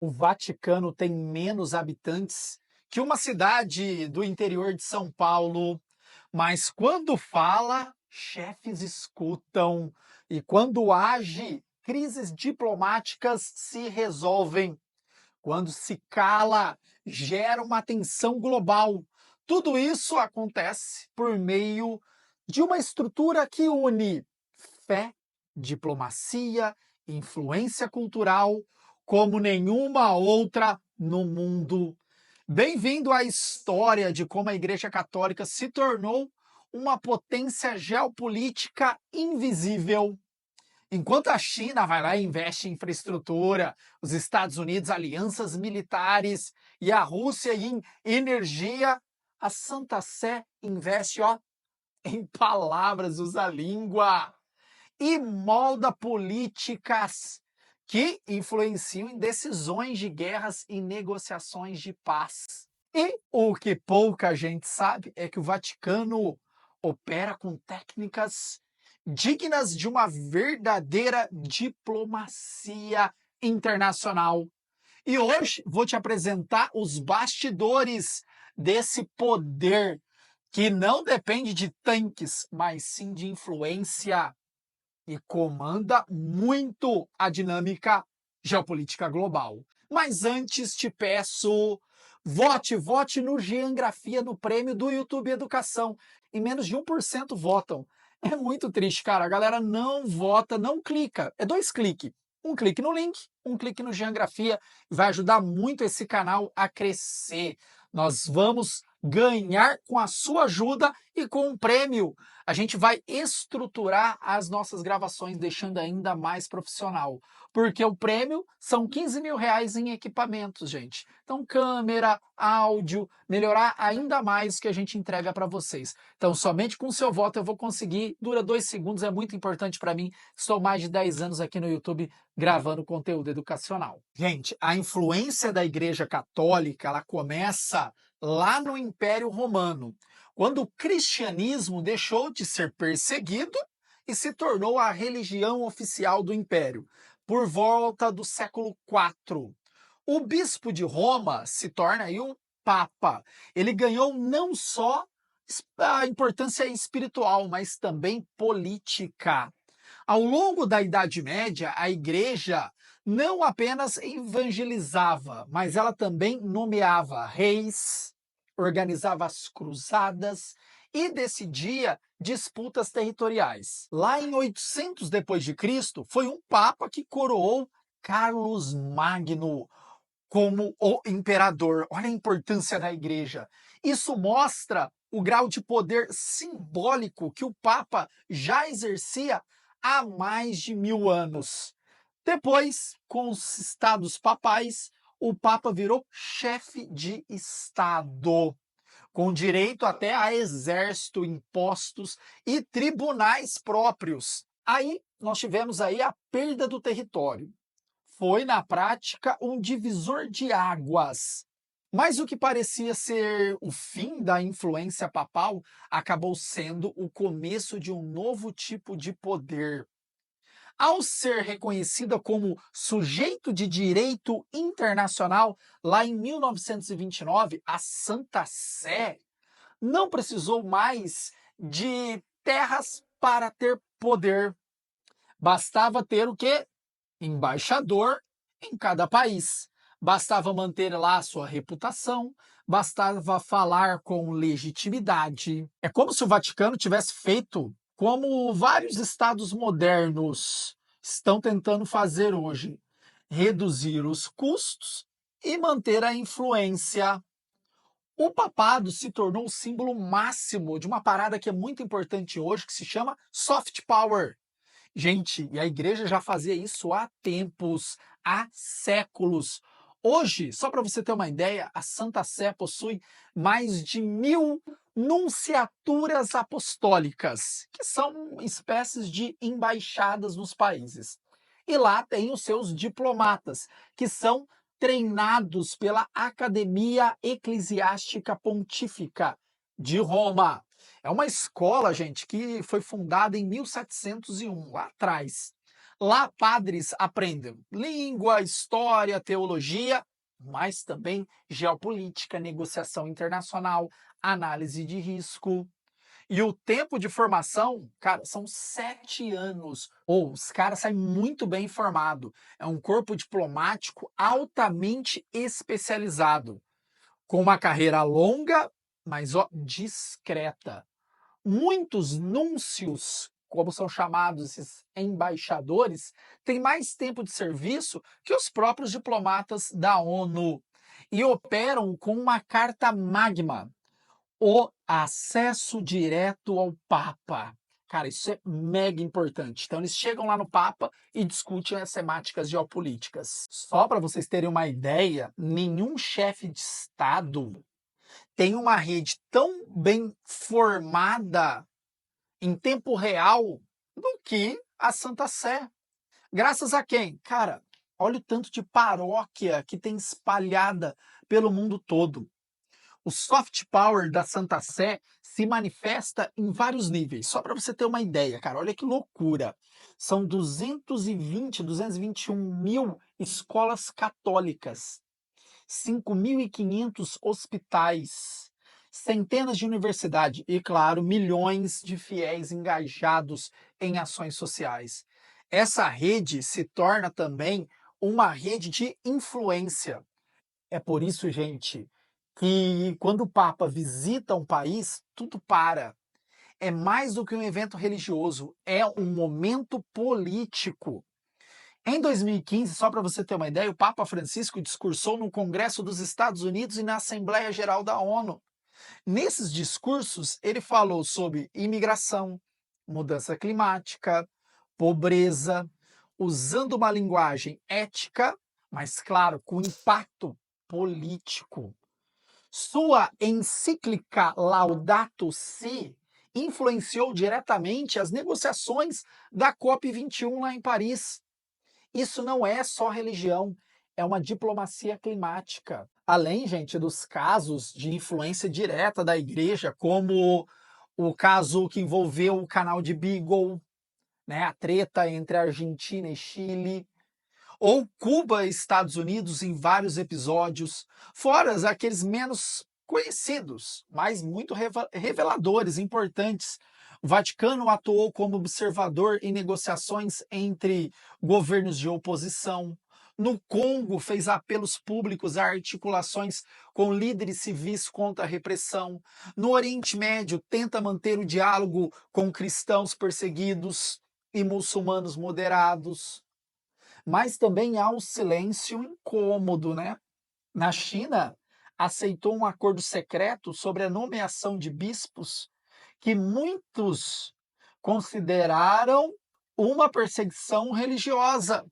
O Vaticano tem menos habitantes que uma cidade do interior de São Paulo, mas quando fala, chefes escutam e quando age, crises diplomáticas se resolvem. Quando se cala, gera uma tensão global. Tudo isso acontece por meio de uma estrutura que une fé, diplomacia, influência cultural, como nenhuma outra no mundo. Bem-vindo à história de como a Igreja Católica se tornou uma potência geopolítica invisível. Enquanto a China vai lá e investe em infraestrutura, os Estados Unidos alianças militares e a Rússia em energia, a Santa Sé investe em palavras, usa língua e molda políticas que influenciam em decisões de guerras e negociações de paz. E o que pouca gente sabe é que o Vaticano opera com técnicas dignas de uma verdadeira diplomacia internacional. E hoje vou te apresentar os bastidores desse poder que não depende de tanques, mas sim de influência e comanda muito a dinâmica geopolítica global. Mas antes te peço, vote no Geografia no prêmio do YouTube Educação. E menos de 1% votam. É muito triste, cara. A galera não vota, não clica. É 2 cliques. Um clique no link, um clique no Geografia. Vai ajudar muito esse canal a crescer. Nós vamos ganhar com a sua ajuda e com um prêmio. A gente vai estruturar as nossas gravações, deixando ainda mais profissional. Porque o prêmio são 15 mil reais em equipamentos, gente. Então, câmera, áudio, melhorar ainda mais o que a gente entrega para vocês. Então, somente com o seu voto eu vou conseguir. Dura 2 segundos, é muito importante para mim. Estou mais de 10 anos aqui no YouTube gravando conteúdo educacional. Gente, a influência da Igreja Católica, ela começa lá no Império Romano, quando o cristianismo deixou de ser perseguido e se tornou a religião oficial do império, por volta do século IV. O bispo de Roma se torna aí um papa. Ele ganhou não só a importância espiritual, mas também política. Ao longo da Idade Média, a igreja não apenas evangelizava, mas ela também nomeava reis, organizava as cruzadas e decidia disputas territoriais. Lá em 800 depois de Cristo, foi um papa que coroou Carlos Magno como o imperador. Olha a importância da igreja. Isso mostra o grau de poder simbólico que o papa já exercia há mais de 1000 anos. Depois, com os estados papais, o Papa virou chefe de Estado, com direito até a exército, impostos e tribunais próprios. Aí nós tivemos aí a perda do território. Foi, na prática, um divisor de águas. Mas o que parecia ser o fim da influência papal acabou sendo o começo de um novo tipo de poder. Ao ser reconhecida como sujeito de direito internacional, lá em 1929, a Santa Sé não precisou mais de terras para ter poder. Bastava ter o quê? Embaixador em cada país. Bastava manter lá a sua reputação, bastava falar com legitimidade. É como se o Vaticano tivesse feito como vários estados modernos estão tentando fazer hoje: reduzir os custos e manter a influência. O papado se tornou o símbolo máximo de uma parada que é muito importante hoje, que se chama soft power. Gente, e a igreja já fazia isso há tempos, há séculos. Hoje, só para você ter uma ideia, a Santa Sé possui mais de 1000 nunciaturas apostólicas, que são espécies de embaixadas nos países. E lá tem os seus diplomatas, que são treinados pela Academia Eclesiástica Pontífica de Roma. É uma escola, gente, que foi fundada em 1701, lá atrás. Lá, padres aprendem língua, história, teologia, mas também geopolítica, negociação internacional, análise de risco. E o tempo de formação, cara, são 7 anos. Ou os caras saem muito bem informados. É um corpo diplomático altamente especializado, com uma carreira longa, mas ó, discreta. Muitos núncios, como são chamados esses embaixadores, têm mais tempo de serviço que os próprios diplomatas da ONU e operam com uma carta magma, o acesso direto ao Papa. Cara, isso é mega importante. Então, eles chegam lá no Papa e discutem as temáticas geopolíticas. Só para vocês terem uma ideia, nenhum chefe de Estado tem uma rede tão bem formada em tempo real do que a Santa Sé. Graças a quem? Cara, olha o tanto de paróquia que tem espalhada pelo mundo todo. O soft power da Santa Sé se manifesta em vários níveis. Só para você ter uma ideia, cara, olha que loucura. São 221 mil escolas católicas, 5.500 hospitais, centenas de universidades e, claro, milhões de fiéis engajados em ações sociais. Essa rede se torna também uma rede de influência. É por isso, gente, que quando o Papa visita um país, tudo para. É mais do que um evento religioso, é um momento político. Em 2015, só para você ter uma ideia, o Papa Francisco discursou no Congresso dos Estados Unidos e na Assembleia Geral da ONU. Nesses discursos, ele falou sobre imigração, mudança climática, pobreza, usando uma linguagem ética, mas, claro, com impacto político. Sua encíclica Laudato Si influenciou diretamente as negociações da COP21 lá em Paris. Isso não é só religião, é uma diplomacia climática. Além, gente, dos casos de influência direta da igreja, como o caso que envolveu o canal de Beagle, né, a treta entre Argentina e Chile, ou Cuba e Estados Unidos em vários episódios, fora aqueles menos conhecidos, mas muito reveladores, importantes. O Vaticano atuou como observador em negociações entre governos de oposição. No Congo, fez apelos públicos a articulações com líderes civis contra a repressão. No Oriente Médio, tenta manter o diálogo com cristãos perseguidos e muçulmanos moderados. Mas também há um silêncio incômodo, né? Na China, aceitou um acordo secreto sobre a nomeação de bispos que muitos consideraram uma perseguição religiosa.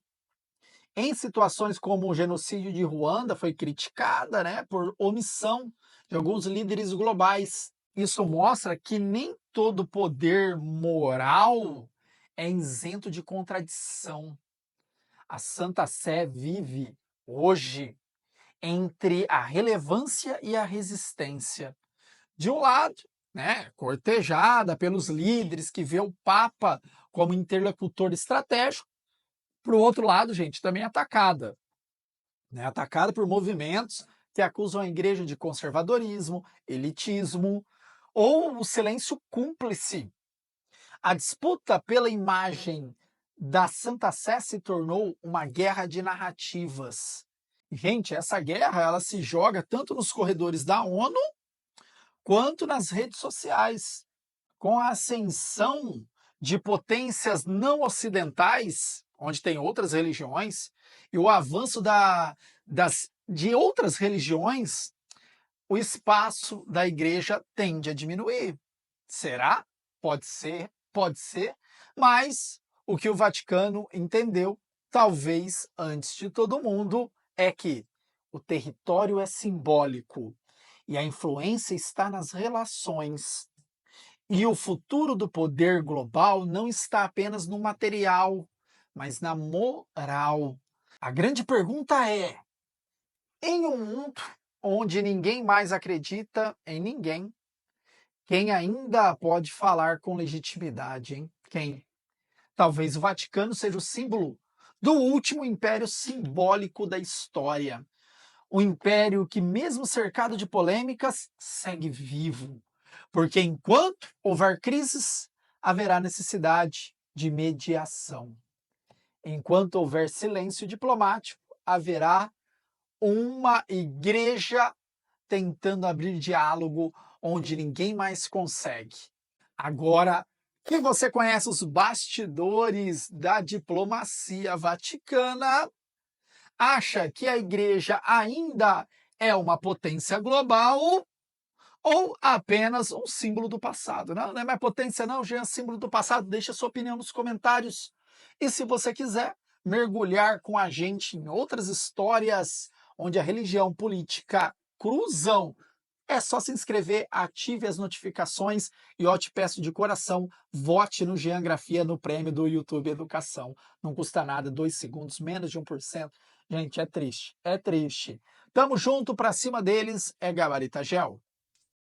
Em situações como o genocídio de Ruanda, foi criticada, né, por omissão de alguns líderes globais. Isso mostra que nem todo poder moral é isento de contradição. A Santa Sé vive hoje entre a relevância e a resistência. De um lado, né, cortejada pelos líderes que vê o Papa como interlocutor estratégico, para o outro lado, gente, também atacada, né, atacada por movimentos que acusam a igreja de conservadorismo, elitismo ou o silêncio cúmplice. A disputa pela imagem da Santa Sé se tornou uma guerra de narrativas. Gente, essa guerra ela se joga tanto nos corredores da ONU quanto nas redes sociais. Com a ascensão de potências não ocidentais, onde tem outras religiões, e o avanço de outras religiões, o espaço da igreja tende a diminuir. Será? Pode ser, mas o que o Vaticano entendeu, talvez antes de todo mundo, é que o território é simbólico e a influência está nas relações. E o futuro do poder global não está apenas no material, mas na moral. A grande pergunta é: em um mundo onde ninguém mais acredita em ninguém, quem ainda pode falar com legitimidade, hein? Quem? Talvez o Vaticano seja o símbolo do último império simbólico da história. Um império que, mesmo cercado de polêmicas, segue vivo. Porque enquanto houver crises, haverá necessidade de mediação. Enquanto houver silêncio diplomático, haverá uma igreja tentando abrir diálogo onde ninguém mais consegue. Agora que você conhece os bastidores da diplomacia vaticana, acha que a igreja ainda é uma potência global ou apenas um símbolo do passado? Não, não é mais potência não, já é símbolo do passado. Deixa sua opinião nos comentários. E se você quiser mergulhar com a gente em outras histórias onde a religião e política cruzam, é só se inscrever, ative as notificações e eu te peço de coração, vote no Geografia no prêmio do YouTube Educação. Não custa nada, 2 segundos, menos de 1%. Gente, é triste, é triste. Tamo junto, pra cima deles, é Gabarita Gel.